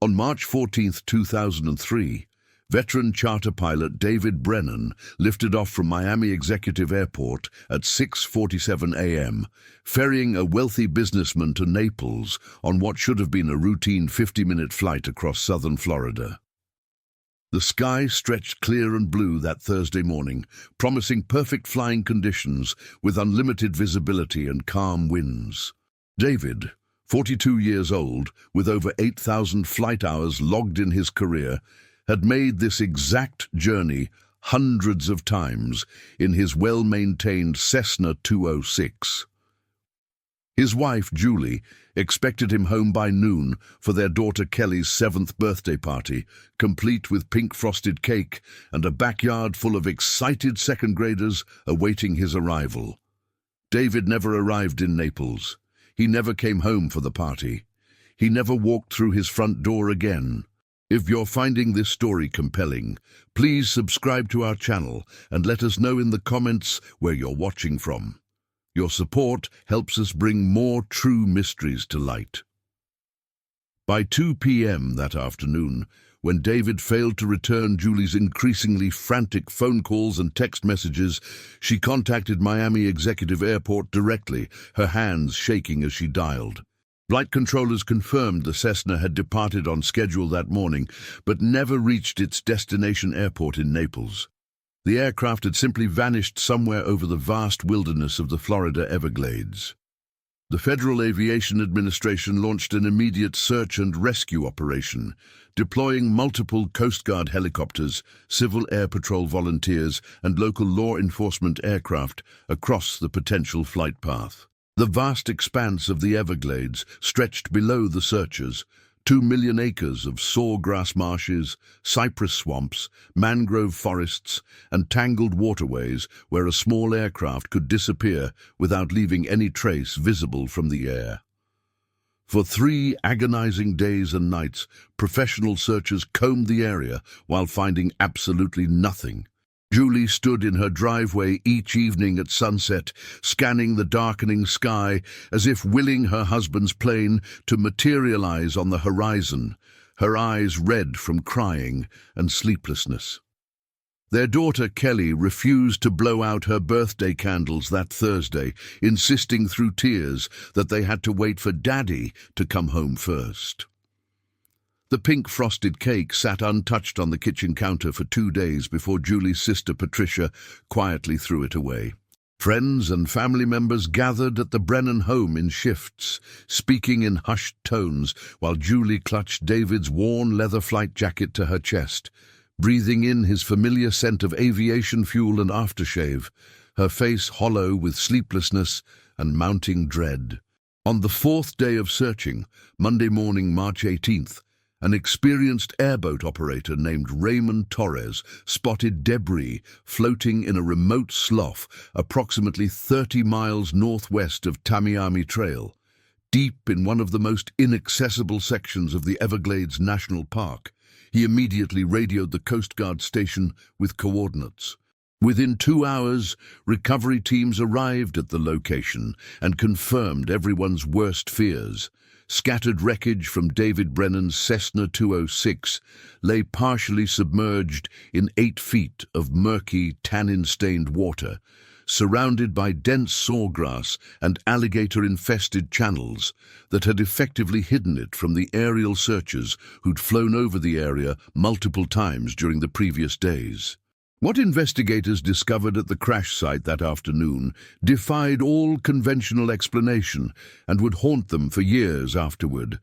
On March 14, 2003, veteran charter pilot David Brennan lifted off from Miami Executive Airport at 6:47 a.m., ferrying a wealthy businessman to Naples on what should have been a routine 50-minute flight across southern Florida. The sky stretched clear and blue that Thursday morning, promising perfect flying conditions with unlimited visibility and calm winds. David, 42 years old, with over 8,000 flight hours logged in his career, had made this exact journey hundreds of times in his well-maintained Cessna 206. His wife, Julie, expected him home by noon for their daughter Kelly's 7th birthday party, complete with pink frosted cake and a backyard full of excited second graders awaiting his arrival. David never arrived in Naples. He never came home for the party. He never walked through his front door again. If you're finding this story compelling, please subscribe to our channel and let us know in the comments where you're watching from. Your support helps us bring more true mysteries to light. By 2 p.m. that afternoon, when David failed to return Julie's increasingly frantic phone calls and text messages, she contacted Miami Executive Airport directly, her hands shaking as she dialed. Flight controllers confirmed the Cessna had departed on schedule that morning, but never reached its destination airport in Naples. The aircraft had simply vanished somewhere over the vast wilderness of the Florida Everglades. The Federal Aviation Administration launched an immediate search and rescue operation, deploying multiple Coast Guard helicopters, Civil Air Patrol volunteers, and local law enforcement aircraft across the potential flight path. The vast expanse of the Everglades stretched below the searchers, 2 million acres of sawgrass marshes, cypress swamps, mangrove forests, and tangled waterways where a small aircraft could disappear without leaving any trace visible from the air. For 3 agonizing days and nights, professional searchers combed the area while finding absolutely nothing. Julie stood in her driveway each evening at sunset, scanning the darkening sky as if willing her husband's plane to materialize on the horizon, her eyes red from crying and sleeplessness. Their daughter Kelly refused to blow out her birthday candles that Thursday, insisting through tears that they had to wait for Daddy to come home first. The pink frosted cake sat untouched on the kitchen counter for 2 days before Julie's sister Patricia quietly threw it away. Friends and family members gathered at the Brennan home in shifts, speaking in hushed tones while Julie clutched David's worn leather flight jacket to her chest, breathing in his familiar scent of aviation fuel and aftershave, her face hollow with sleeplessness and mounting dread. On the 4th day of searching, Monday morning, March 18th, an experienced airboat operator named Raymond Torres spotted debris floating in a remote slough approximately 30 miles northwest of Tamiami Trail, deep in one of the most inaccessible sections of the Everglades National Park. He immediately radioed the Coast Guard station with coordinates. Within 2 hours, recovery teams arrived at the location and confirmed everyone's worst fears. Scattered wreckage from David Brennan's Cessna 206 lay partially submerged in 8 feet of murky, tannin-stained water, surrounded by dense sawgrass and alligator-infested channels that had effectively hidden it from the aerial searchers who'd flown over the area multiple times during the previous days. What investigators discovered at the crash site that afternoon defied all conventional explanation and would haunt them for years afterward.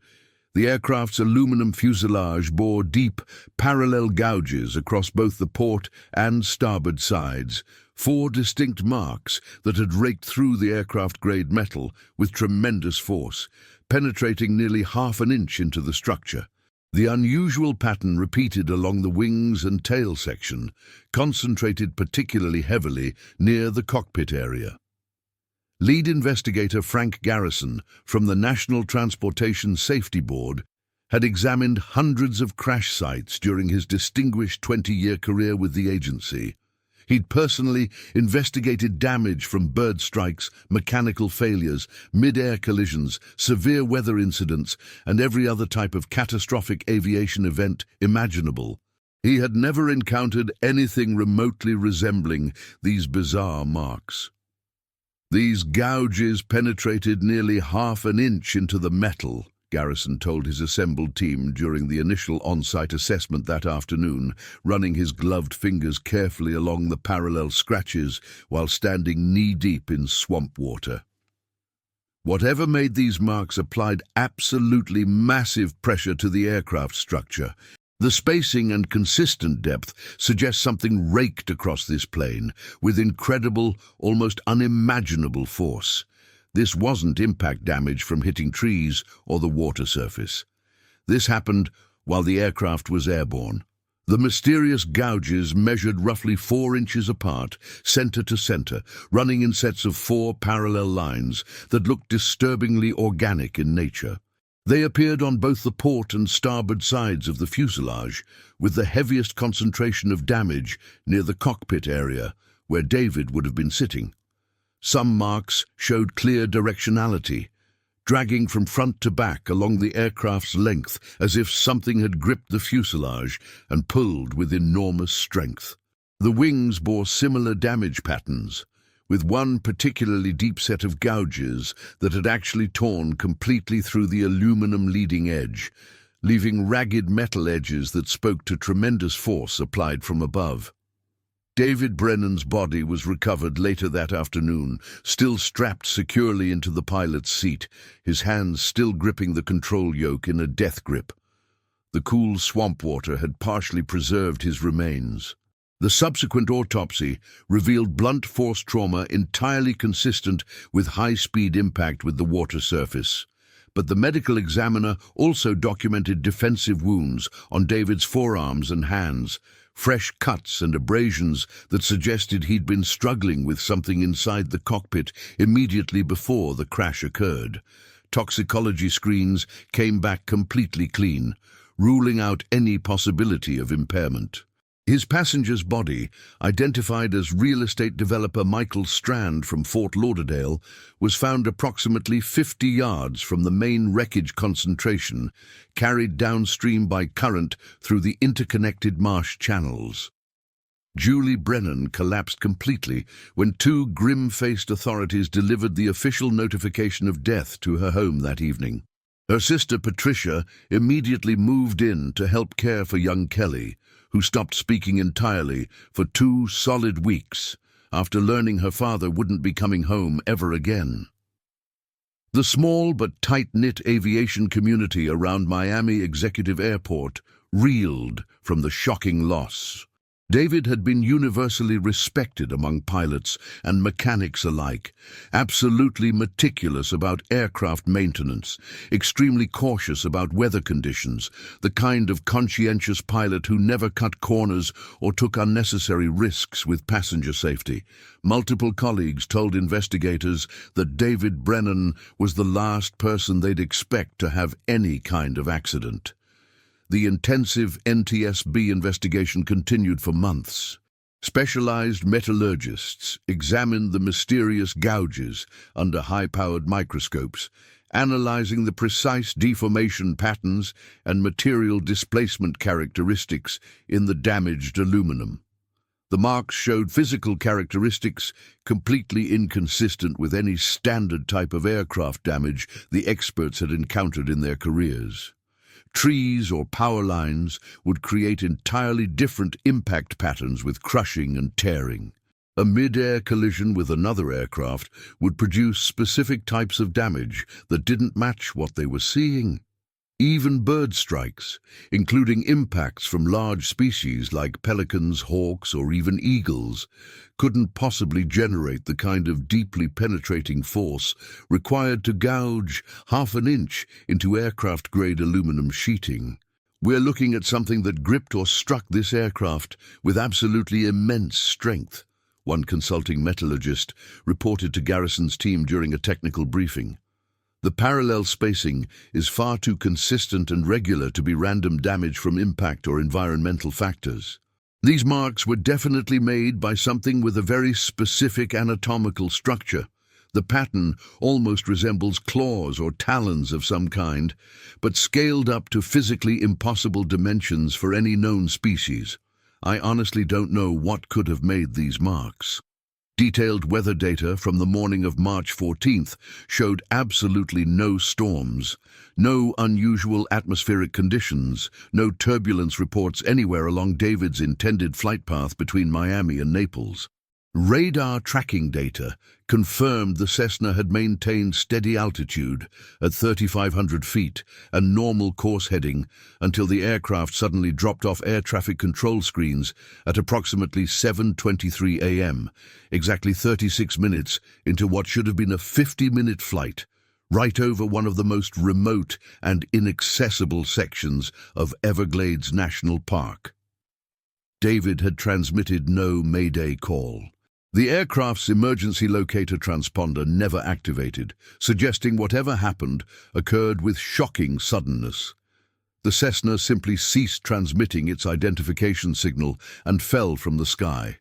The aircraft's aluminum fuselage bore deep, parallel gouges across both the port and starboard sides, 4 distinct marks that had raked through the aircraft-grade metal with tremendous force, penetrating nearly half an inch into the structure. The unusual pattern repeated along the wings and tail section, concentrated particularly heavily near the cockpit area. Lead investigator Frank Garrison from the National Transportation Safety Board had examined hundreds of crash sites during his distinguished 20-year career with the agency. He'd personally investigated damage from bird strikes, mechanical failures, mid-air collisions, severe weather incidents, and every other type of catastrophic aviation event imaginable. He had never encountered anything remotely resembling these bizarre marks. These gouges penetrated nearly half an inch into the metal, Garrison told his assembled team during the initial on-site assessment that afternoon, running his gloved fingers carefully along the parallel scratches while standing knee-deep in swamp water. Whatever made these marks applied absolutely massive pressure to the aircraft structure. The spacing and consistent depth suggest something raked across this plane with incredible, almost unimaginable force. This wasn't impact damage from hitting trees or the water surface. This happened while the aircraft was airborne. The mysterious gouges measured roughly 4 inches apart, center to center, running in sets of 4 parallel lines that looked disturbingly organic in nature. They appeared on both the port and starboard sides of the fuselage, with the heaviest concentration of damage near the cockpit area, where David would have been sitting. Some marks showed clear directionality, dragging from front to back along the aircraft's length as if something had gripped the fuselage and pulled with enormous strength. The wings bore similar damage patterns, with one particularly deep set of gouges that had actually torn completely through the aluminum leading edge, leaving ragged metal edges that spoke to tremendous force applied from above. David Brennan's body was recovered later that afternoon, still strapped securely into the pilot's seat, his hands still gripping the control yoke in a death grip. The cool swamp water had partially preserved his remains. The subsequent autopsy revealed blunt force trauma entirely consistent with high-speed impact with the water surface. But the medical examiner also documented defensive wounds on David's forearms and hands, fresh cuts and abrasions that suggested he'd been struggling with something inside the cockpit immediately before the crash occurred. Toxicology screens came back completely clean, ruling out any possibility of impairment. His passenger's body, identified as real estate developer Michael Strand from Fort Lauderdale, was found approximately 50 yards from the main wreckage concentration, carried downstream by current through the interconnected marsh channels. Julie Brennan collapsed completely when 2 grim-faced authorities delivered the official notification of death to her home that evening. Her sister Patricia immediately moved in to help care for young Kelly, who stopped speaking entirely for 2 solid weeks after learning her father wouldn't be coming home ever again. The small but tight-knit aviation community around Miami Executive Airport reeled from the shocking loss. David had been universally respected among pilots and mechanics alike, absolutely meticulous about aircraft maintenance, extremely cautious about weather conditions, the kind of conscientious pilot who never cut corners or took unnecessary risks with passenger safety. Multiple colleagues told investigators that David Brennan was the last person they'd expect to have any kind of accident. The intensive NTSB investigation continued for months. Specialized metallurgists examined the mysterious gouges under high-powered microscopes, analyzing the precise deformation patterns and material displacement characteristics in the damaged aluminum. The marks showed physical characteristics completely inconsistent with any standard type of aircraft damage the experts had encountered in their careers. Trees or power lines would create entirely different impact patterns with crushing and tearing. A mid-air collision with another aircraft would produce specific types of damage that didn't match what they were seeing. Even bird strikes, including impacts from large species like pelicans, hawks, or even eagles, couldn't possibly generate the kind of deeply penetrating force required to gouge half an inch into aircraft-grade aluminum sheeting. We're looking at something that gripped or struck this aircraft with absolutely immense strength, one consulting metallurgist reported to Garrison's team during a technical briefing. The parallel spacing is far too consistent and regular to be random damage from impact or environmental factors. These marks were definitely made by something with a very specific anatomical structure. The pattern almost resembles claws or talons of some kind, but scaled up to physically impossible dimensions for any known species. I honestly don't know what could have made these marks. Detailed weather data from the morning of March 14th showed absolutely no storms, no unusual atmospheric conditions, no turbulence reports anywhere along David's intended flight path between Miami and Naples. Radar tracking data confirmed the Cessna had maintained steady altitude at 3,500 feet and normal course heading until the aircraft suddenly dropped off air traffic control screens at approximately 7:23 a.m., exactly 36 minutes into what should have been a 50-minute flight, right over one of the most remote and inaccessible sections of Everglades National Park. David had transmitted no Mayday call. The aircraft's emergency locator transponder never activated, suggesting whatever happened occurred with shocking suddenness. The Cessna simply ceased transmitting its identification signal and fell from the sky.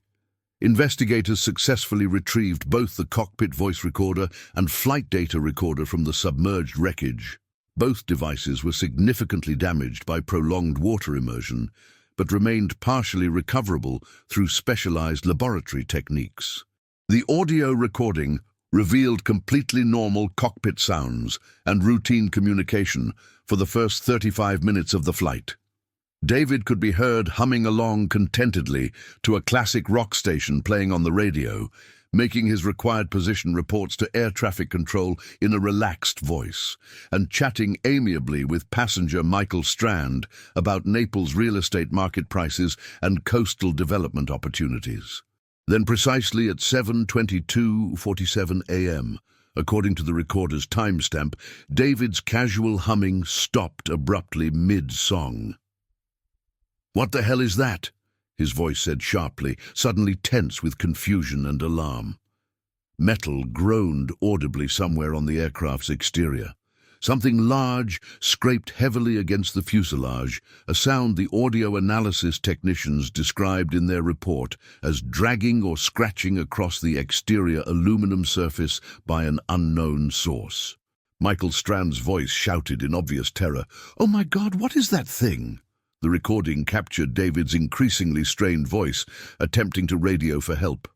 Investigators successfully retrieved both the cockpit voice recorder and flight data recorder from the submerged wreckage. Both devices were significantly damaged by prolonged water immersion, but remained partially recoverable through specialized laboratory techniques. The audio recording revealed completely normal cockpit sounds and routine communication for the first 35 minutes of the flight. David could be heard humming along contentedly to a classic rock station playing on the radio, making his required position reports to air traffic control in a relaxed voice, and chatting amiably with passenger Michael Strand about Naples' real estate market prices and coastal development opportunities. Then precisely at 7:22:47 a.m., according to the recorder's timestamp, David's casual humming stopped abruptly mid-song. "What the hell is that?" his voice said sharply, suddenly tense with confusion and alarm. Metal groaned audibly somewhere on the aircraft's exterior. Something large scraped heavily against the fuselage, a sound the audio analysis technicians described in their report as dragging or scratching across the exterior aluminum surface by an unknown source. Michael Strand's voice shouted in obvious terror, "Oh my God, what is that thing?" The recording captured David's increasingly strained voice, attempting to radio for help.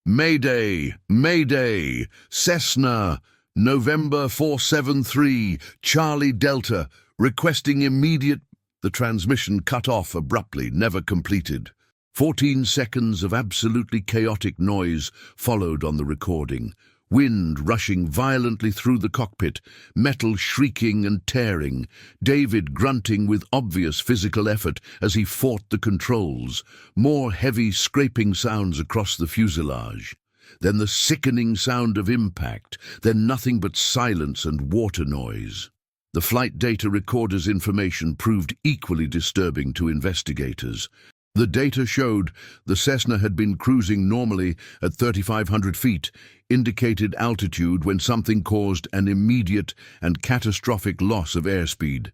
"Mayday! Mayday! Cessna! November 473, Charlie Delta, requesting immediate—" The transmission cut off abruptly, never completed. 14 seconds of absolutely chaotic noise followed on the recording. Wind rushing violently through the cockpit, metal shrieking and tearing, David grunting with obvious physical effort as he fought the controls, more heavy scraping sounds across the fuselage. Then the sickening sound of impact, then nothing but silence and water noise. The flight data recorder's information proved equally disturbing to investigators. The data showed the Cessna had been cruising normally at 3,500 feet, indicated altitude when something caused an immediate and catastrophic loss of airspeed.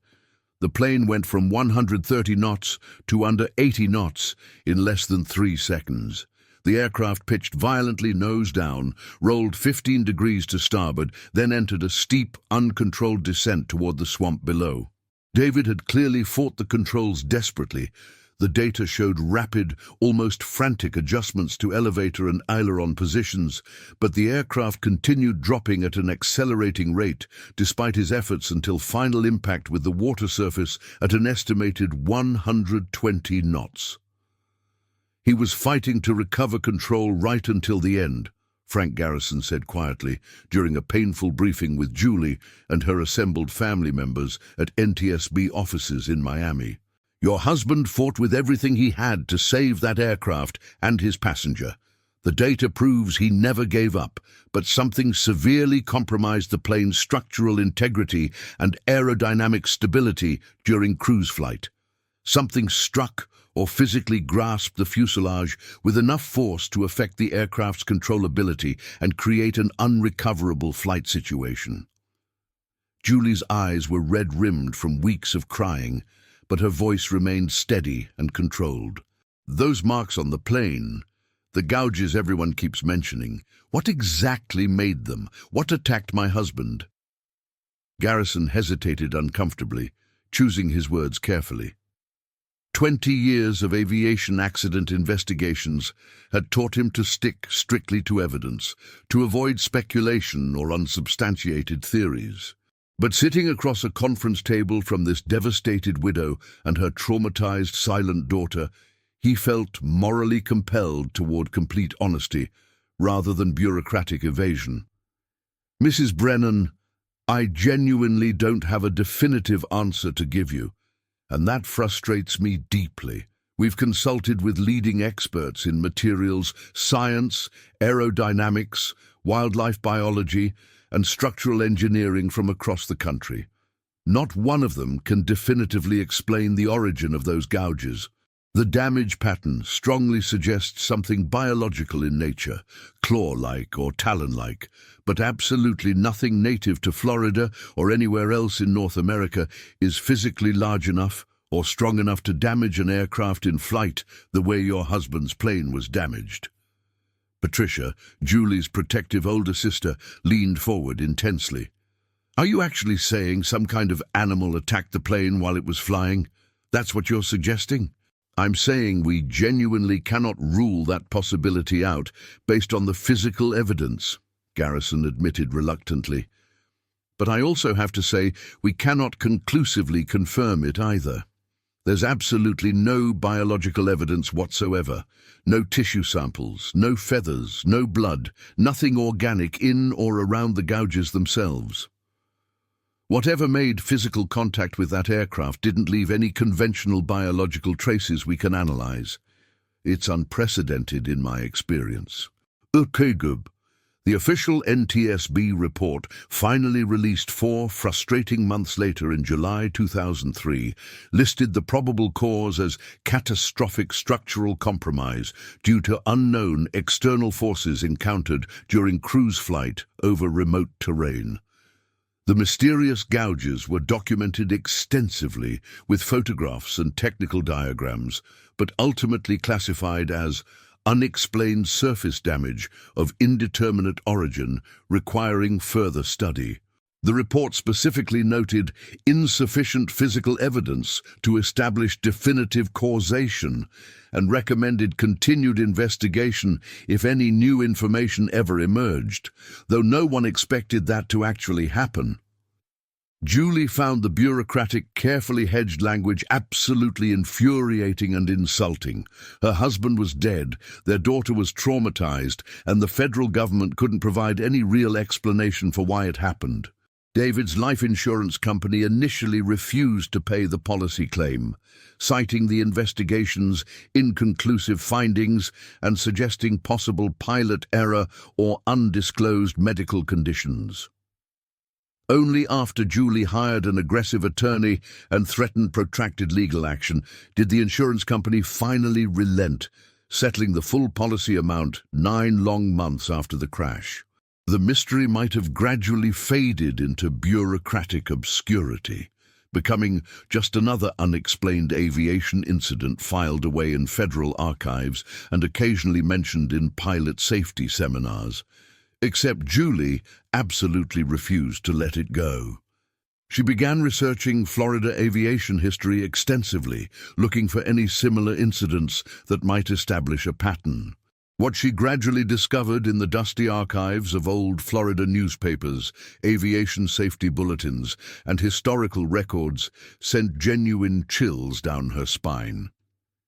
The plane went from 130 knots to under 80 knots in less than 3 seconds. The aircraft pitched violently nose down, rolled 15 degrees to starboard, then entered a steep, uncontrolled descent toward the swamp below. David had clearly fought the controls desperately. The data showed rapid, almost frantic adjustments to elevator and aileron positions, but the aircraft continued dropping at an accelerating rate, despite his efforts until final impact with the water surface at an estimated 120 knots. He was fighting to recover control right until the end, Frank Garrison said quietly during a painful briefing with Julie and her assembled family members at NTSB offices in Miami. "Your husband fought with everything he had to save that aircraft and his passenger. The data proves he never gave up, but something severely compromised the plane's structural integrity and aerodynamic stability during cruise flight. Something struck or physically grasped the fuselage with enough force to affect the aircraft's controllability and create an unrecoverable flight situation." Julie's eyes were red-rimmed from weeks of crying, but her voice remained steady and controlled. Those marks on the plane, the gouges everyone keeps mentioning, what exactly made them? What attacked my husband? Garrison hesitated uncomfortably, choosing his words carefully. 20 years of aviation accident investigations had taught him to stick strictly to evidence, to avoid speculation or unsubstantiated theories. But sitting across a conference table from this devastated widow and her traumatized silent daughter, he felt morally compelled toward complete honesty rather than bureaucratic evasion. Mrs. Brennan, I genuinely don't have a definitive answer to give you, and that frustrates me deeply. We've consulted with leading experts in materials science, aerodynamics, wildlife biology, and structural engineering from across the country. Not one of them can definitively explain the origin of those gouges. The damage pattern strongly suggests something biological in nature, claw-like or talon-like, but absolutely nothing native to Florida or anywhere else in North America is physically large enough or strong enough to damage an aircraft in flight the way your husband's plane was damaged. Patricia, Julie's protective older sister, leaned forward intensely. Are you actually saying some kind of animal attacked the plane while it was flying? That's what you're suggesting? I'm saying we genuinely cannot rule that possibility out based on the physical evidence, Garrison admitted reluctantly. But I also have to say we cannot conclusively confirm it either. There's absolutely no biological evidence whatsoever. No tissue samples, no feathers, no blood, nothing organic in or around the gouges themselves. Whatever made physical contact with that aircraft didn't leave any conventional biological traces we can analyze. It's unprecedented in my experience. GOUGES, the official NTSB report, finally released 4 frustrating months later in July 2003, listed the probable cause as catastrophic structural compromise due to unknown external forces encountered during cruise flight over remote terrain. The mysterious gouges were documented extensively with photographs and technical diagrams, but ultimately classified as unexplained surface damage of indeterminate origin requiring further study. The report specifically noted insufficient physical evidence to establish definitive causation and recommended continued investigation if any new information ever emerged, though no one expected that to actually happen. Julie found the bureaucratic, carefully hedged language absolutely infuriating and insulting. Her husband was dead, their daughter was traumatized, and the federal government couldn't provide any real explanation for why it happened. David's life insurance company initially refused to pay the policy claim, citing the investigation's inconclusive findings and suggesting possible pilot error or undisclosed medical conditions. Only after Julie hired an aggressive attorney and threatened protracted legal action did the insurance company finally relent, settling the full policy amount 9 long months after the crash. The mystery might have gradually faded into bureaucratic obscurity, becoming just another unexplained aviation incident filed away in federal archives and occasionally mentioned in pilot safety seminars. Except Julie absolutely refused to let it go. She began researching Florida aviation history extensively, looking for any similar incidents that might establish a pattern. What she gradually discovered in the dusty archives of old Florida newspapers, aviation safety bulletins, and historical records sent genuine chills down her spine.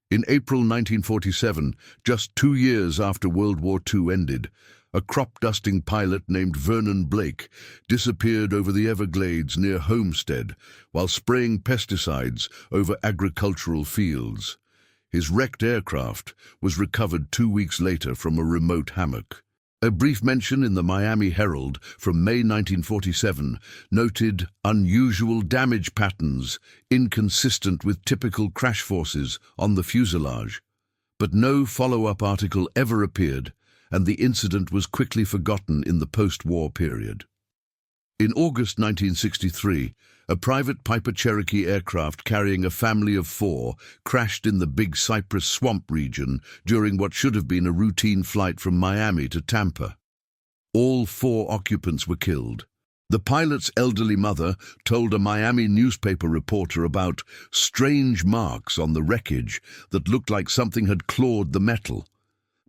In April 1947, just 2 years after World War II ended, a crop-dusting pilot named Vernon Blake disappeared over the Everglades near Homestead while spraying pesticides over agricultural fields. His wrecked aircraft was recovered 2 weeks later from a remote hammock. A brief mention in the Miami Herald from May 1947 noted unusual damage patterns inconsistent with typical crash forces on the fuselage, but no follow-up article ever appeared, and the incident was quickly forgotten in the post-war period. In August 1963, A private Piper Cherokee aircraft carrying a family of 4 crashed in the Big Cypress Swamp region during what should have been a routine flight from Miami to Tampa. All 4 occupants were killed. The pilot's elderly mother told a Miami newspaper reporter about strange marks on the wreckage that looked like something had clawed the metal.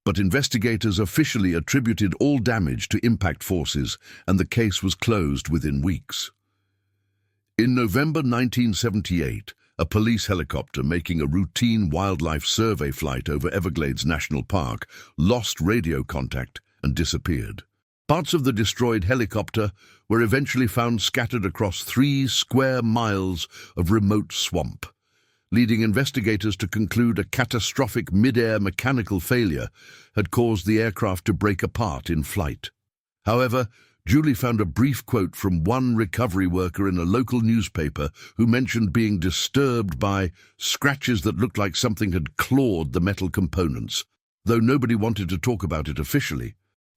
But investigators officially attributed all damage to impact forces, and the case was closed within weeks. In November 1978, a police helicopter making a routine wildlife survey flight over Everglades National Park lost radio contact and disappeared. Parts of the destroyed helicopter were eventually found scattered across 3 square miles of remote swamp, leading investigators to conclude a catastrophic mid-air mechanical failure had caused the aircraft to break apart in flight. However, Julie found a brief quote from one recovery worker in a local newspaper who mentioned being disturbed by scratches that looked like something had clawed the metal components, though nobody wanted to talk about it officially.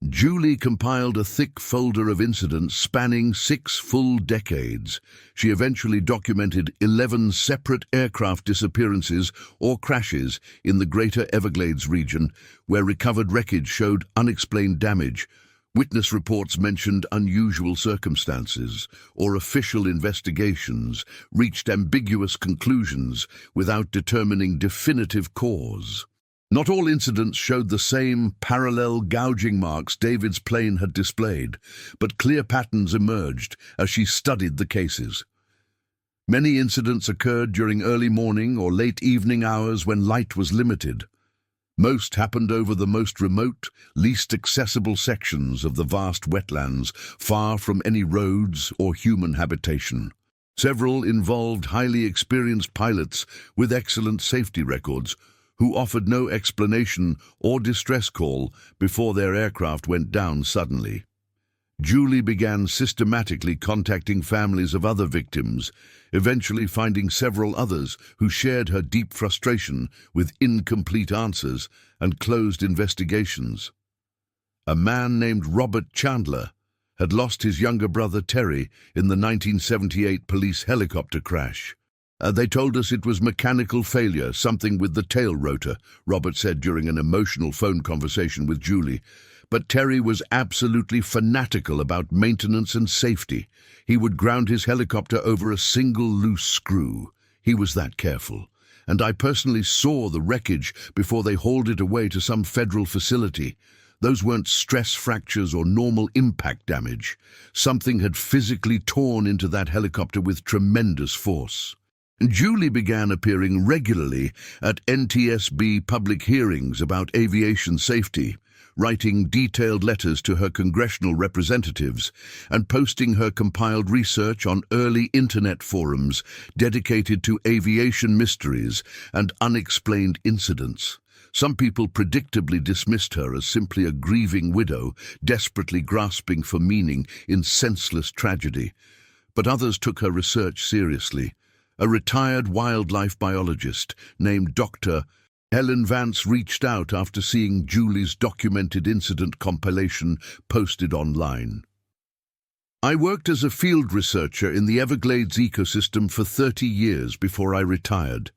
Julie compiled a thick folder of incidents spanning 6 full decades. She eventually documented 11 separate aircraft disappearances or crashes in the greater Everglades region, where recovered wreckage showed unexplained damage. Witness reports mentioned unusual circumstances, or official investigations reached ambiguous conclusions without determining definitive cause. Not all incidents showed the same parallel gouging marks David's plane had displayed, but clear patterns emerged as she studied the cases. Many incidents occurred during early morning or late evening hours when light was limited. Most happened over the most remote, least accessible sections of the vast wetlands, far from any roads or human habitation. Several involved highly experienced pilots with excellent safety records, who offered no explanation or distress call before their aircraft went down suddenly. Julie began systematically contacting families of other victims, eventually finding several others who shared her deep frustration with incomplete answers and closed investigations. A man named Robert Chandler had lost his younger brother Terry in the 1978 police helicopter crash. They told us it was mechanical failure, something with the tail rotor, Robert said during an emotional phone conversation with Julie. But Terry was absolutely fanatical about maintenance and safety. He would ground his helicopter over a single loose screw. He was that careful. And I personally saw the wreckage before they hauled it away to some federal facility. Those weren't stress fractures or normal impact damage. Something had physically torn into that helicopter with tremendous force. Julie began appearing regularly at NTSB public hearings about aviation safety, writing detailed letters to her congressional representatives and posting her compiled research on early internet forums dedicated to aviation mysteries and unexplained incidents. Some people predictably dismissed her as simply a grieving widow, desperately grasping for meaning in senseless tragedy. But others took her research seriously. A retired wildlife biologist named Dr. Helen Vance reached out after seeing Julie's documented incident compilation posted online. I worked as a field researcher in the Everglades ecosystem for 30 years before I retired,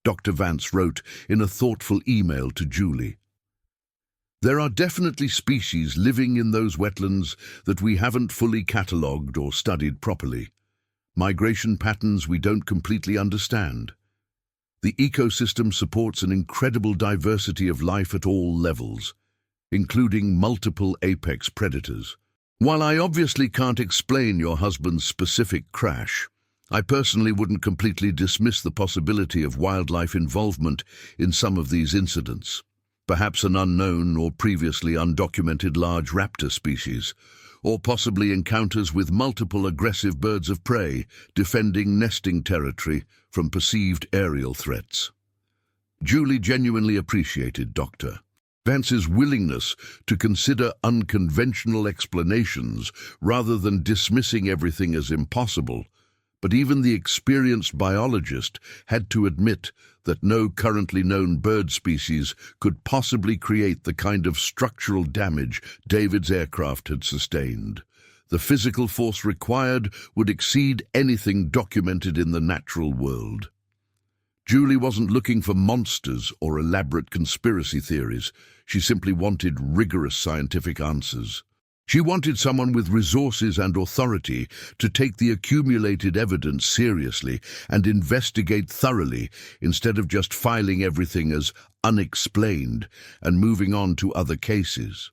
Dr. Vance wrote in a thoughtful email to Julie. There are definitely species living in those wetlands that we haven't fully catalogued or studied properly. Migration patterns we don't completely understand. The ecosystem supports an incredible diversity of life at all levels, including multiple apex predators. While I obviously can't explain your husband's specific crash, I personally wouldn't completely dismiss the possibility of wildlife involvement in some of these incidents. Perhaps an unknown or previously undocumented large raptor species, or possibly encounters with multiple aggressive birds of prey defending nesting territory from perceived aerial threats. Julie genuinely appreciated Dr. Vance's willingness to consider unconventional explanations rather than dismissing everything as impossible, but even the experienced biologist had to admit that no currently known bird species could possibly create the kind of structural damage David's aircraft had sustained. The physical force required would exceed anything documented in the natural world. Julie wasn't looking for monsters or elaborate conspiracy theories. She simply wanted rigorous scientific answers. She wanted someone with resources and authority to take the accumulated evidence seriously and investigate thoroughly instead of just filing everything as unexplained and moving on to other cases.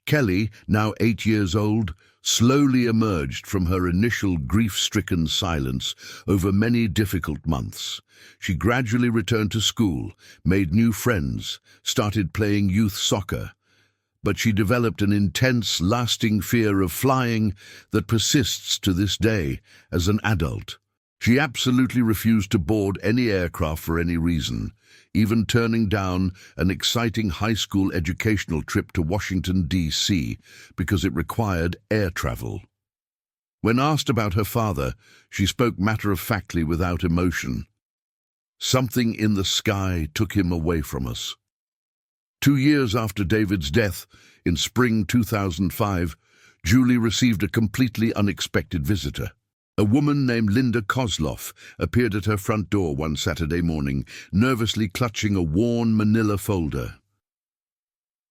Kelly, now 8 years old, slowly emerged from her initial grief-stricken silence over many difficult months. She gradually returned to school, made new friends, started playing youth soccer, but she developed an intense, lasting fear of flying that persists to this day as an adult. She absolutely refused to board any aircraft for any reason, even turning down an exciting high school educational trip to Washington, D.C., because it required air travel. When asked about her father, she spoke matter-of-factly without emotion. "Something in the sky took him away from us." 2 years after David's death, in spring 2005, Julie received a completely unexpected visitor. A woman named Linda Kozloff appeared at her front door one Saturday morning, nervously clutching a worn manila folder.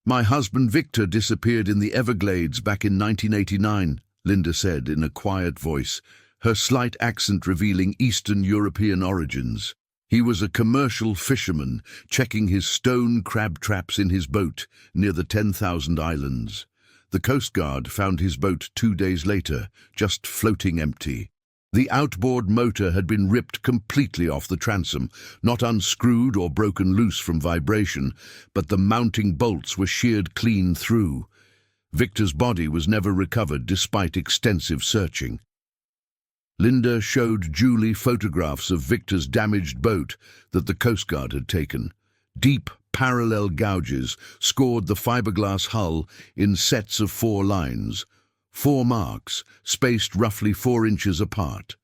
"My husband Victor disappeared in the Everglades back in 1989, Linda said in a quiet voice, her slight accent revealing Eastern European origins. "He was a commercial fisherman, checking his stone crab traps in his boat near the 10,000 Islands. The Coast Guard found his boat 2 days later, just floating empty. The outboard motor had been ripped completely off the transom, not unscrewed or broken loose from vibration, but the mounting bolts were sheared clean through. Victor's body was never recovered despite extensive searching." Linda showed Julie photographs of Victor's damaged boat that the Coast Guard had taken. Deep, parallel gouges scored the fiberglass hull in sets of 4 lines, 4 marks, spaced roughly 4 inches apart.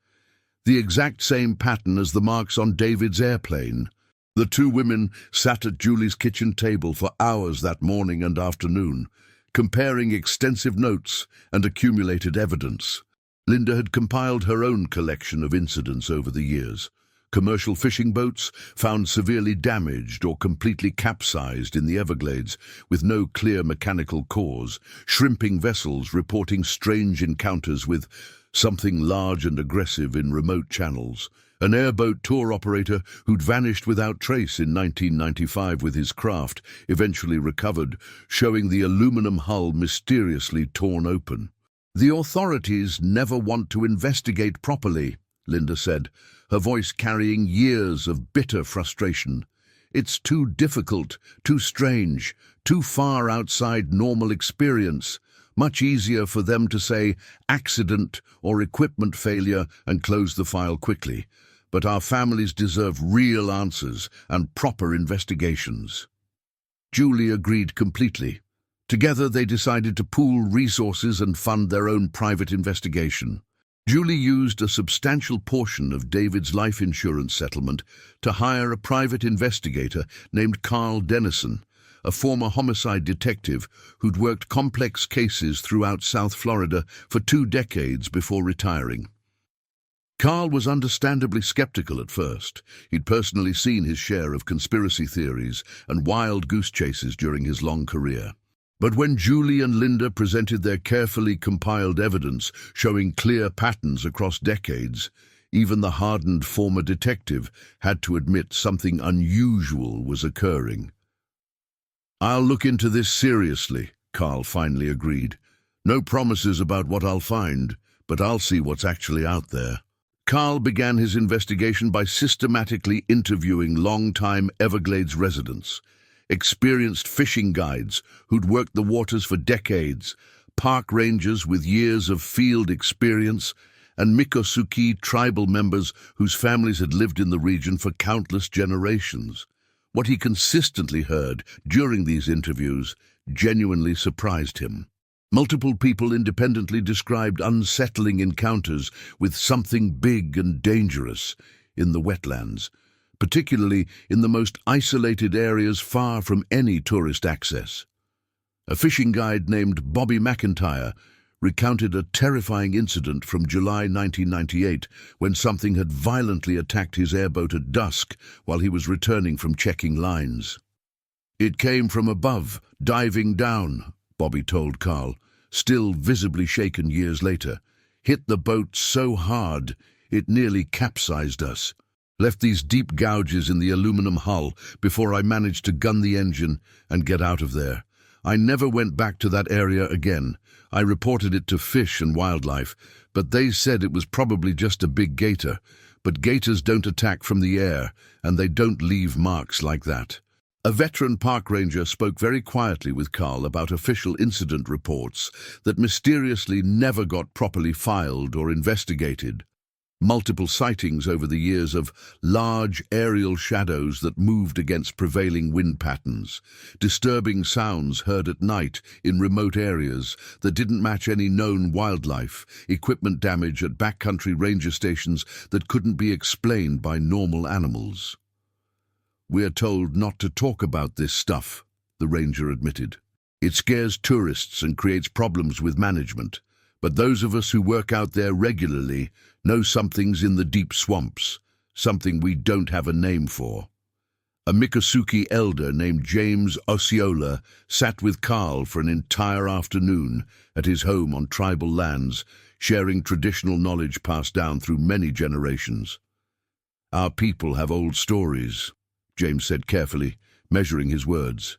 The exact same pattern as the marks on David's airplane. The 2 women sat at Julie's kitchen table for hours that morning and afternoon, comparing extensive notes and accumulated evidence. Linda had compiled her own collection of incidents over the years. Commercial fishing boats found severely damaged or completely capsized in the Everglades with no clear mechanical cause. Shrimping vessels reporting strange encounters with something large and aggressive in remote channels. An airboat tour operator who'd vanished without trace in 1995 with his craft eventually recovered, showing the aluminum hull mysteriously torn open. "The authorities never want to investigate properly," Linda said, her voice carrying years of bitter frustration. "It's too difficult, too strange, too far outside normal experience. Much easier for them to say accident or equipment failure and close the file quickly. But our families deserve real answers and proper investigations." Julie agreed completely. Together they decided to pool resources and fund their own private investigation. Julie used a substantial portion of David's life insurance settlement to hire a private investigator named Carl Dennison, a former homicide detective who'd worked complex cases throughout South Florida for 2 decades before retiring. Carl was understandably skeptical at first. He'd personally seen his share of conspiracy theories and wild goose chases during his long career. But when Julie and Linda presented their carefully compiled evidence showing clear patterns across decades, even the hardened former detective had to admit something unusual was occurring. "I'll look into this seriously," Carl finally agreed. "No promises about what I'll find, but I'll see what's actually out there." Carl began his investigation by systematically interviewing long-time Everglades residents, experienced fishing guides who'd worked the waters for decades, park rangers with years of field experience, and Miccosukee tribal members whose families had lived in the region for countless generations. What he consistently heard during these interviews genuinely surprised him. Multiple people independently described unsettling encounters with something big and dangerous in the wetlands, particularly in the most isolated areas far from any tourist access. A fishing guide named Bobby McIntyre recounted a terrifying incident from July 1998 when something had violently attacked his airboat at dusk while he was returning from checking lines. "It came from above, diving down," Bobby told Carl, still visibly shaken years later. "Hit the boat so hard, it nearly capsized us. Left these deep gouges in the aluminum hull before I managed to gun the engine and get out of there. I never went back to that area again. I reported it to Fish and Wildlife, but they said it was probably just a big gator. But gators don't attack from the air, and they don't leave marks like that." A veteran park ranger spoke very quietly with Carl about official incident reports that mysteriously never got properly filed or investigated. Multiple sightings over the years of large aerial shadows that moved against prevailing wind patterns, disturbing sounds heard at night in remote areas that didn't match any known wildlife, equipment damage at backcountry ranger stations that couldn't be explained by normal animals. "We're told not to talk about this stuff," the ranger admitted. "It scares tourists and creates problems with management. But those of us who work out there regularly know something's in the deep swamps, something we don't have a name for." A Miccosukee elder named James Osceola sat with Carl for an entire afternoon at his home on tribal lands, sharing traditional knowledge passed down through many generations. "Our people have old stories," James said carefully, measuring his words.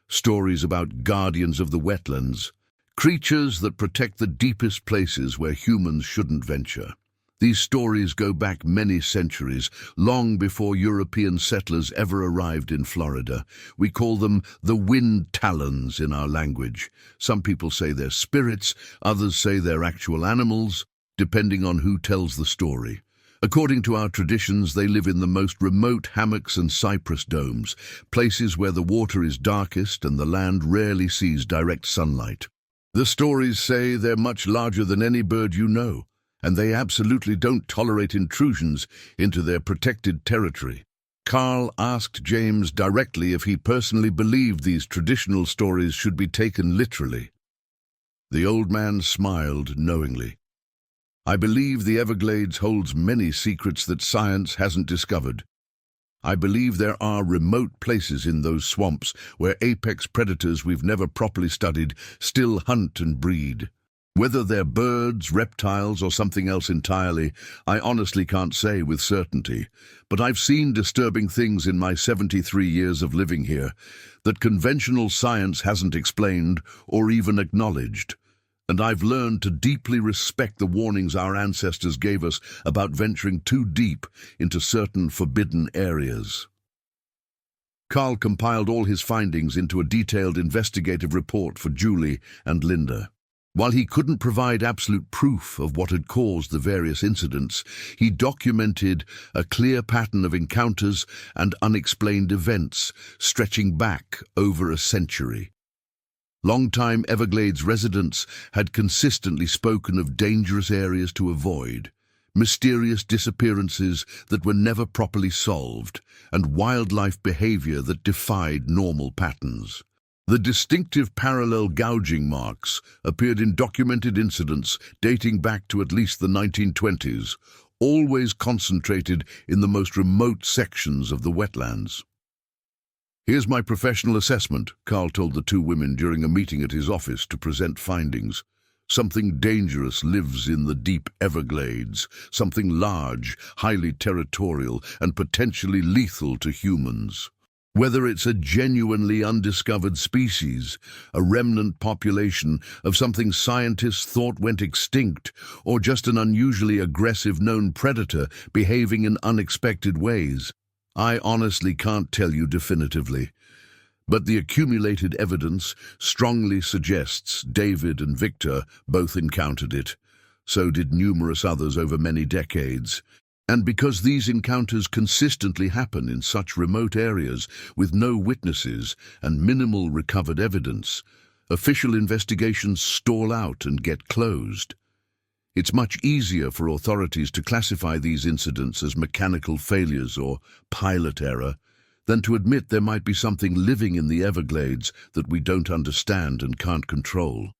"Stories about guardians of the wetlands, creatures that protect the deepest places where humans shouldn't venture. These stories go back many centuries, long before European settlers ever arrived in Florida. We call them the wind talons in our language. Some people say they're spirits, others say they're actual animals, depending on who tells the story. According to our traditions, they live in the most remote hammocks and cypress domes, places where the water is darkest and the land rarely sees direct sunlight. The stories say they're much larger than any bird you know, and they absolutely don't tolerate intrusions into their protected territory." Carl asked James directly if he personally believed these traditional stories should be taken literally. The old man smiled knowingly. "I believe the Everglades holds many secrets that science hasn't discovered. I believe there are remote places in those swamps where apex predators we've never properly studied still hunt and breed. Whether they're birds, reptiles, or something else entirely, I honestly can't say with certainty. But I've seen disturbing things in my 73 years of living here that conventional science hasn't explained or even acknowledged. And I've learned to deeply respect the warnings our ancestors gave us about venturing too deep into certain forbidden areas." Carl compiled all his findings into a detailed investigative report for Julie and Linda. While he couldn't provide absolute proof of what had caused the various incidents, he documented a clear pattern of encounters and unexplained events stretching back over a century. Longtime Everglades residents had consistently spoken of dangerous areas to avoid, mysterious disappearances that were never properly solved, and wildlife behavior that defied normal patterns. The distinctive parallel gouging marks appeared in documented incidents dating back to at least the 1920s, always concentrated in the most remote sections of the wetlands. "Here's my professional assessment," Carl told the two women during a meeting at his office to present findings. "Something dangerous lives in the deep Everglades, something large, highly territorial, and potentially lethal to humans. Whether it's a genuinely undiscovered species, a remnant population of something scientists thought went extinct, or just an unusually aggressive known predator behaving in unexpected ways, I honestly can't tell you definitively. But the accumulated evidence strongly suggests David and Victor both encountered it. So did numerous others over many decades. And because these encounters consistently happen in such remote areas with no witnesses and minimal recovered evidence, official investigations stall out and get closed. It's much easier for authorities to classify these incidents as mechanical failures or pilot error than to admit there might be something living in the Everglades that we don't understand and can't control."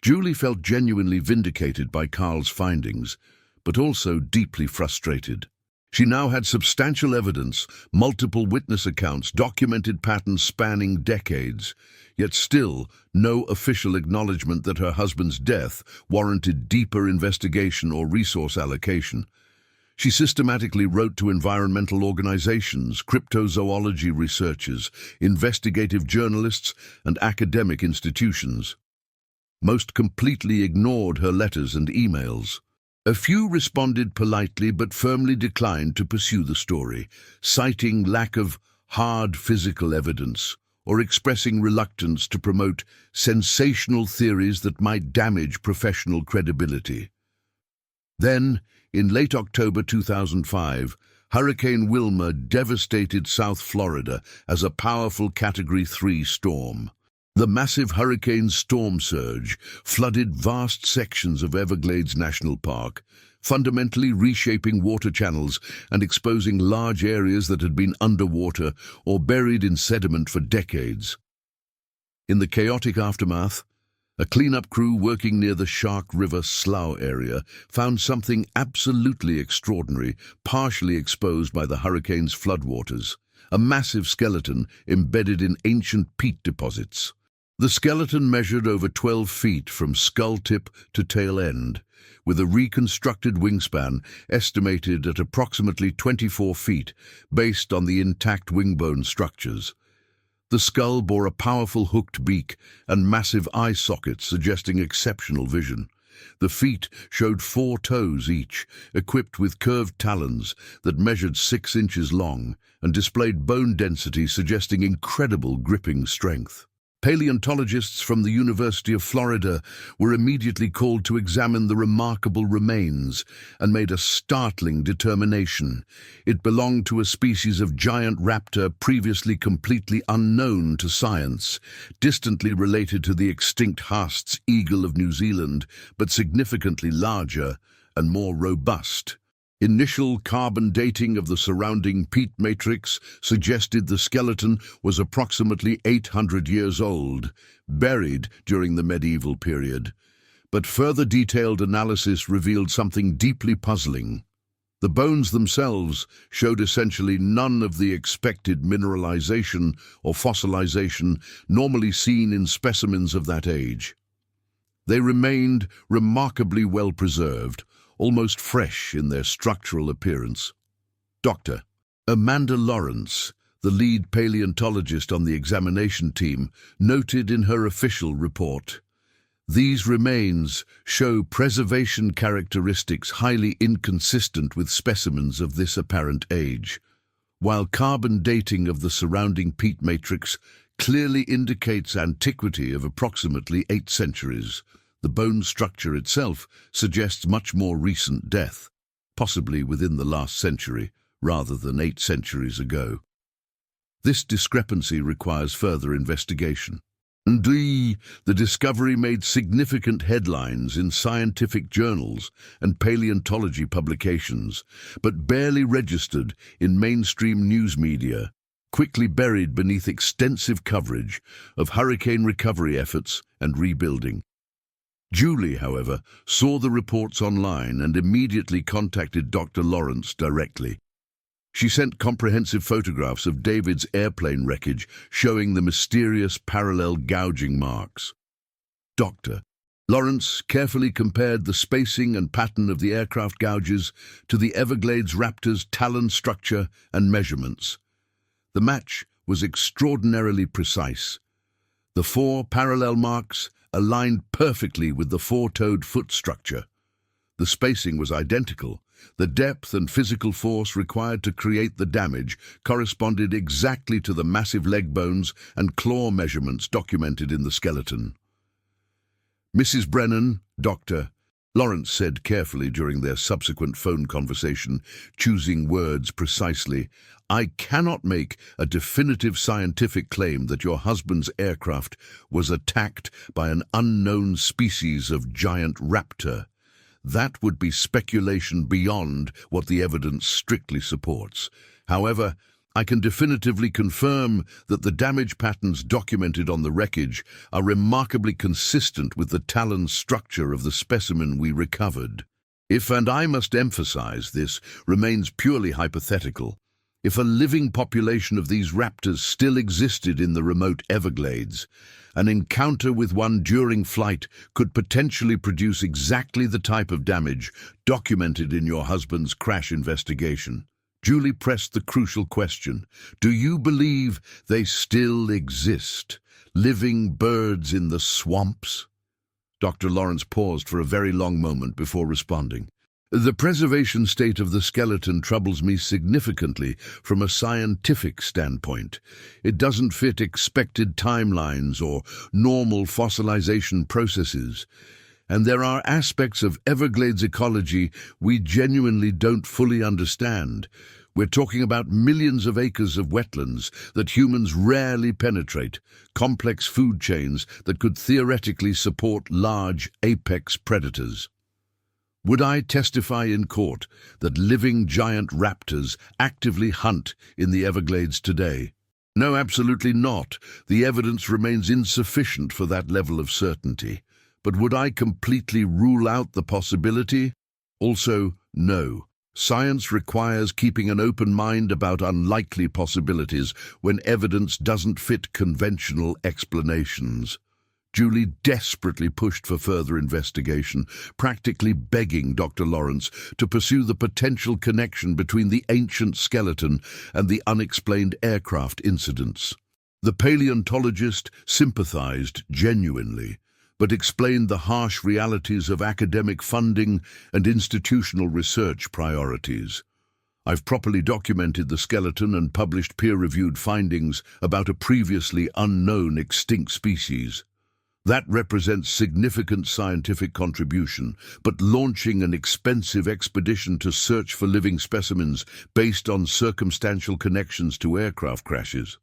Julie felt genuinely vindicated by Carl's findings, but also deeply frustrated. She now had substantial evidence, multiple witness accounts, documented patterns spanning decades, yet still no official acknowledgement that her husband's death warranted deeper investigation or resource allocation. She systematically wrote to environmental organizations, cryptozoology researchers, investigative journalists, and academic institutions. Most completely ignored her letters and emails. A few responded politely but firmly declined to pursue the story, citing lack of hard physical evidence or expressing reluctance to promote sensational theories that might damage professional credibility. Then, in late October 2005, Hurricane Wilma devastated South Florida as a powerful Category 3 storm. The massive hurricane storm surge flooded vast sections of Everglades National Park, fundamentally reshaping water channels and exposing large areas that had been underwater or buried in sediment for decades. In the chaotic aftermath, a cleanup crew working near the Shark River Slough area found something absolutely extraordinary, partially exposed by the hurricane's floodwaters: a massive skeleton embedded in ancient peat deposits. The skeleton measured over 12 feet from skull tip to tail end, with a reconstructed wingspan estimated at approximately 24 feet based on the intact wingbone structures. The skull bore a powerful hooked beak and massive eye sockets suggesting exceptional vision. The feet showed 4 toes each, equipped with curved talons that measured 6 inches long and displayed bone density suggesting incredible gripping strength. Paleontologists from the University of Florida were immediately called to examine the remarkable remains and made a startling determination. It belonged to a species of giant raptor previously completely unknown to science, distantly related to the extinct Haast's eagle of New Zealand, but significantly larger and more robust. Initial carbon dating of the surrounding peat matrix suggested the skeleton was approximately 800 years old, buried during the medieval period. But further detailed analysis revealed something deeply puzzling. The bones themselves showed essentially none of the expected mineralization or fossilization normally seen in specimens of that age. They remained remarkably well preserved, almost fresh in their structural appearance. Dr. Amanda Lawrence, the lead paleontologist on the examination team, noted in her official report, "These remains show preservation characteristics highly inconsistent with specimens of this apparent age, while carbon dating of the surrounding peat matrix clearly indicates antiquity of approximately 8 centuries. The bone structure itself suggests much more recent death, possibly within the last century, rather than 8 centuries ago. This discrepancy requires further investigation." Indeed, the discovery made significant headlines in scientific journals and paleontology publications, but barely registered in mainstream news media, quickly buried beneath extensive coverage of hurricane recovery efforts and rebuilding. Julie, however, saw the reports online and immediately contacted Dr. Lawrence directly. She sent comprehensive photographs of David's airplane wreckage showing the mysterious parallel gouging marks. Dr. Lawrence carefully compared the spacing and pattern of the aircraft gouges to the Everglades raptor's talon structure and measurements. The match was extraordinarily precise. The 4 parallel marks aligned perfectly with the 4-toed foot structure. The spacing was identical. The depth and physical force required to create the damage corresponded exactly to the massive leg bones and claw measurements documented in the skeleton. "Mrs. Brennan, Dr. Lawrence said carefully during their subsequent phone conversation, choosing words precisely, "I cannot make a definitive scientific claim that your husband's aircraft was attacked by an unknown species of giant raptor. That would be speculation beyond what the evidence strictly supports. However, I can definitively confirm that the damage patterns documented on the wreckage are remarkably consistent with the talon structure of the specimen we recovered. If, and I must emphasize this, remains purely hypothetical, if a living population of these raptors still existed in the remote Everglades, an encounter with one during flight could potentially produce exactly the type of damage documented in your husband's crash investigation. Julie pressed the crucial question: do you believe they still exist, living birds in the swamps? Dr. Lawrence paused for a very long moment before responding. The preservation state of the skeleton troubles me significantly from a scientific standpoint. It doesn't fit expected timelines or normal fossilization processes. And there are aspects of Everglades ecology we genuinely don't fully understand. We're talking about millions of acres of wetlands that humans rarely penetrate, complex food chains that could theoretically support large apex predators. Would I testify in court that living giant raptors actively hunt in the Everglades today? No, absolutely not. The evidence remains insufficient for that level of certainty. But would I completely rule out the possibility? Also, no. Science requires keeping an open mind about unlikely possibilities when evidence doesn't fit conventional explanations. Julie desperately pushed for further investigation, practically begging Dr. Lawrence to pursue the potential connection between the ancient skeleton and the unexplained aircraft incidents. The paleontologist sympathized genuinely, but explained the harsh realities of academic funding and institutional research priorities. I've properly documented the skeleton and published peer-reviewed findings about a previously unknown extinct species. That represents significant scientific contribution, but launching an expensive expedition to search for living specimens based on circumstantial connections to aircraft crashes.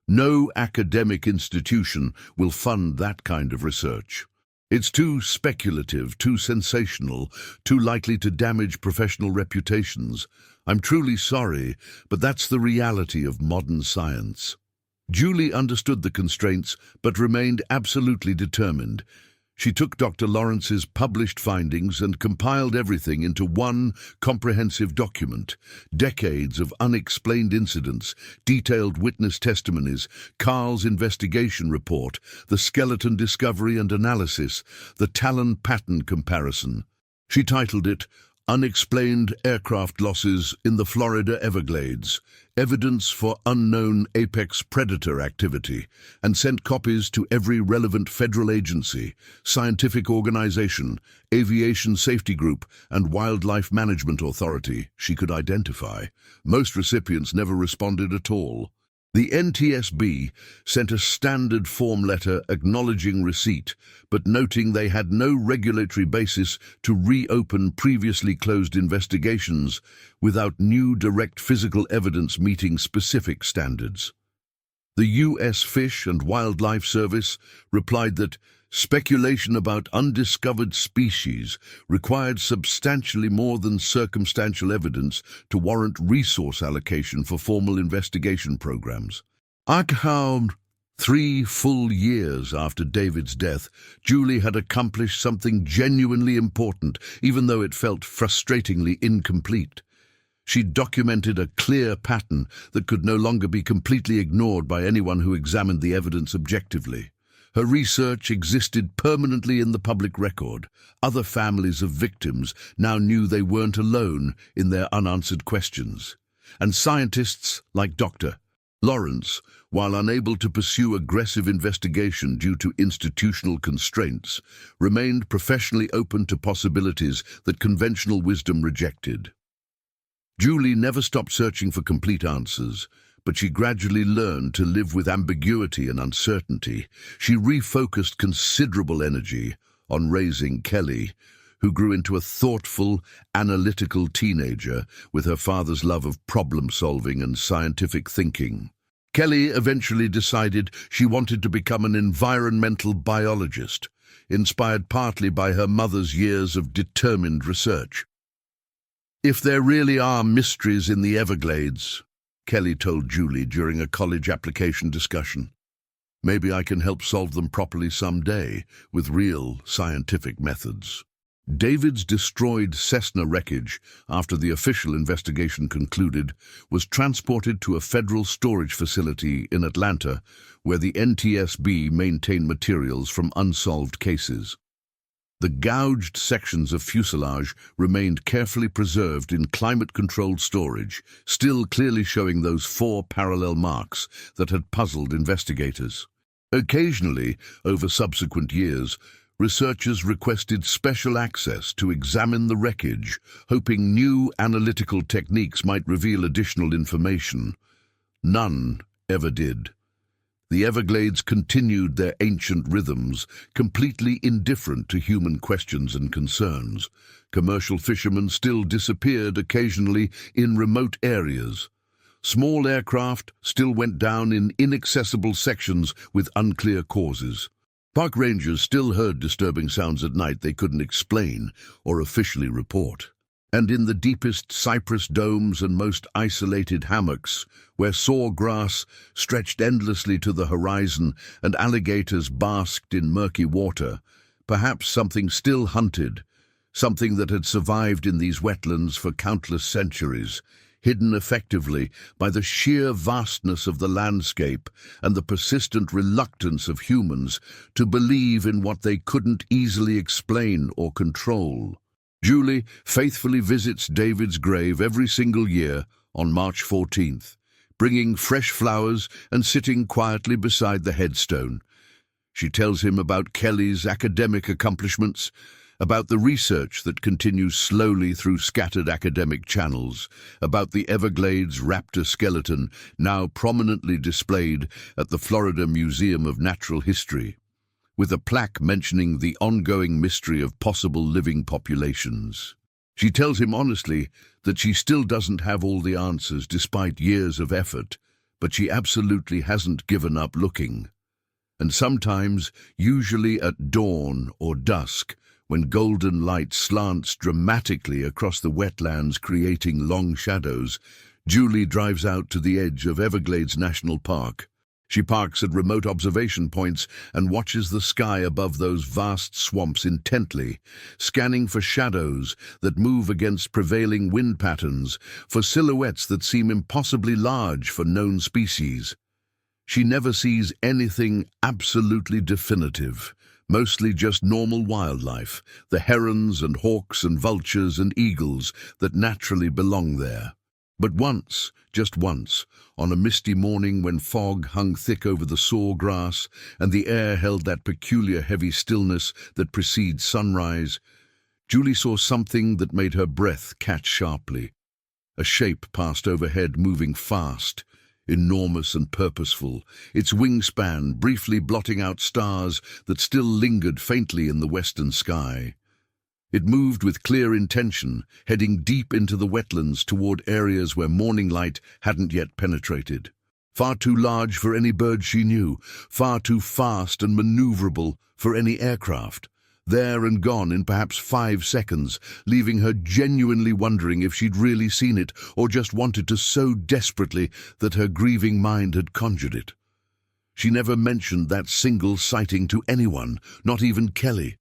No academic institution will fund that kind of research. It's too speculative, too sensational, too likely to damage professional reputations. I'm truly sorry, but that's the reality of modern science. Julie understood the constraints, but remained absolutely determined. She took Dr. Lawrence's published findings and compiled everything into one comprehensive document: decades of unexplained incidents, detailed witness testimonies, Carl's investigation report, the skeleton discovery and analysis, the talon pattern comparison. She titled it Unexplained Aircraft Losses in the Florida Everglades, Evidence for Unknown Apex Predator Activity, and sent copies to every relevant federal agency, scientific organization, aviation safety group, and wildlife management authority she could identify. Most recipients never responded at all. The NTSB sent a standard form letter acknowledging receipt, but noting they had no regulatory basis to reopen previously closed investigations without new direct physical evidence meeting specific standards. The U.S. Fish and Wildlife Service replied that speculation about undiscovered species required substantially more than circumstantial evidence to warrant resource allocation for formal investigation programs. 3 full years after David's death, Julie had accomplished something genuinely important, even though it felt frustratingly incomplete. She documented a clear pattern that could no longer be completely ignored by anyone who examined the evidence objectively. Her research existed permanently in the public record. Other families of victims now knew they weren't alone in their unanswered questions. And scientists like Dr. Lawrence, while unable to pursue aggressive investigation due to institutional constraints, remained professionally open to possibilities that conventional wisdom rejected. Julie never stopped searching for complete answers, but she gradually learned to live with ambiguity and uncertainty. She refocused considerable energy on raising Kelly, who grew into a thoughtful, analytical teenager with her father's love of problem-solving and scientific thinking. Kelly eventually decided she wanted to become an environmental biologist, inspired partly by her mother's years of determined research. If there really are mysteries in the Everglades, Kelly told Julie during a college application discussion. Maybe I can help solve them properly someday with real scientific methods. David's destroyed Cessna wreckage, after the official investigation concluded, was transported to a federal storage facility in Atlanta, where the NTSB maintained materials from unsolved cases. The gouged sections of fuselage remained carefully preserved in climate-controlled storage, still clearly showing those 4 parallel marks that had puzzled investigators. Occasionally, over subsequent years, researchers requested special access to examine the wreckage, hoping new analytical techniques might reveal additional information. None ever did. The Everglades continued their ancient rhythms, completely indifferent to human questions and concerns. Commercial fishermen still disappeared occasionally in remote areas. Small aircraft still went down in inaccessible sections with unclear causes. Park rangers still heard disturbing sounds at night they couldn't explain or officially report. And in the deepest cypress domes and most isolated hammocks, where sawgrass stretched endlessly to the horizon and alligators basked in murky water, perhaps something still hunted, something that had survived in these wetlands for countless centuries, hidden effectively by the sheer vastness of the landscape and the persistent reluctance of humans to believe in what they couldn't easily explain or control. Julie faithfully visits David's grave every single year on March 14th, bringing fresh flowers and sitting quietly beside the headstone. She tells him about Kelly's academic accomplishments, about the research that continues slowly through scattered academic channels, about the Everglades raptor skeleton now prominently displayed at the Florida Museum of Natural History, with a plaque mentioning the ongoing mystery of possible living populations. She tells him honestly that she still doesn't have all the answers despite years of effort, but she absolutely hasn't given up looking. And sometimes, usually at dawn or dusk, when golden light slants dramatically across the wetlands creating long shadows, Julie drives out to the edge of Everglades National Park. She parks at remote observation points and watches the sky above those vast swamps intently, scanning for shadows that move against prevailing wind patterns, for silhouettes that seem impossibly large for known species. She never sees anything absolutely definitive, mostly just normal wildlife, the herons and hawks and vultures and eagles that naturally belong there. But once, just once, on a misty morning when fog hung thick over the sawgrass and the air held that peculiar heavy stillness that precedes sunrise, Julie saw something that made her breath catch sharply. A shape passed overhead, moving fast, enormous and purposeful, its wingspan briefly blotting out stars that still lingered faintly in the western sky. It moved with clear intention, heading deep into the wetlands toward areas where morning light hadn't yet penetrated. Far too large for any bird she knew, far too fast and maneuverable for any aircraft. There and gone in perhaps 5 seconds, leaving her genuinely wondering if she'd really seen it or just wanted to so desperately that her grieving mind had conjured it. She never mentioned that single sighting to anyone, not even Kelly.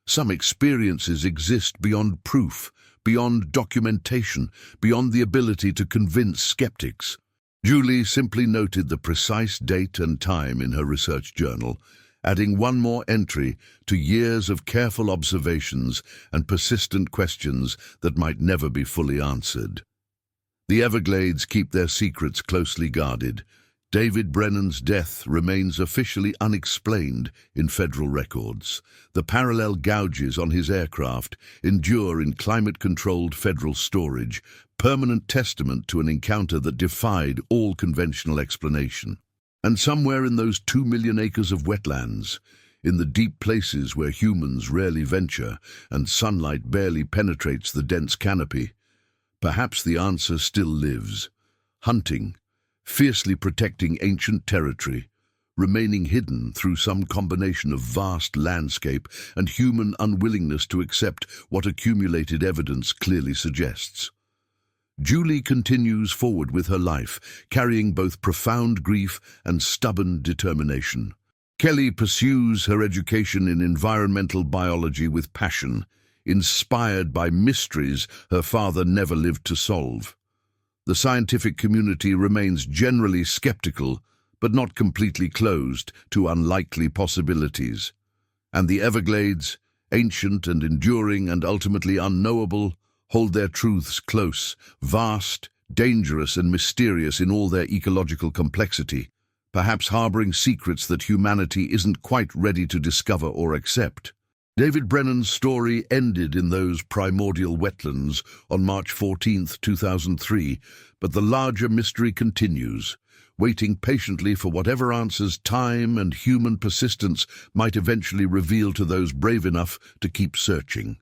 Some experiences exist beyond proof, beyond documentation, beyond the ability to convince skeptics. Julie simply noted the precise date and time in her research journal, adding one more entry to years of careful observations and persistent questions that might never be fully answered. The Everglades keep their secrets closely guarded. David Brennan's death remains officially unexplained in federal records. The parallel gouges on his aircraft endure in climate-controlled federal storage, permanent testament to an encounter that defied all conventional explanation. And somewhere in those 2 million acres of wetlands, in the deep places where humans rarely venture and sunlight barely penetrates the dense canopy, perhaps the answer still lives. Hunting, fiercely protecting ancient territory, remaining hidden through some combination of vast landscape and human unwillingness to accept what accumulated evidence clearly suggests. Julie continues forward with her life, carrying both profound grief and stubborn determination. Kelly pursues her education in environmental biology with passion, inspired by mysteries her father never lived to solve. The scientific community remains generally skeptical, but not completely closed to unlikely possibilities. And the Everglades, ancient and enduring and ultimately unknowable, hold their truths close, vast, dangerous and mysterious in all their ecological complexity, perhaps harboring secrets that humanity isn't quite ready to discover or accept. David Brennan's story ended in those primordial wetlands on March 14, 2003, but the larger mystery continues, waiting patiently for whatever answers time and human persistence might eventually reveal to those brave enough to keep searching.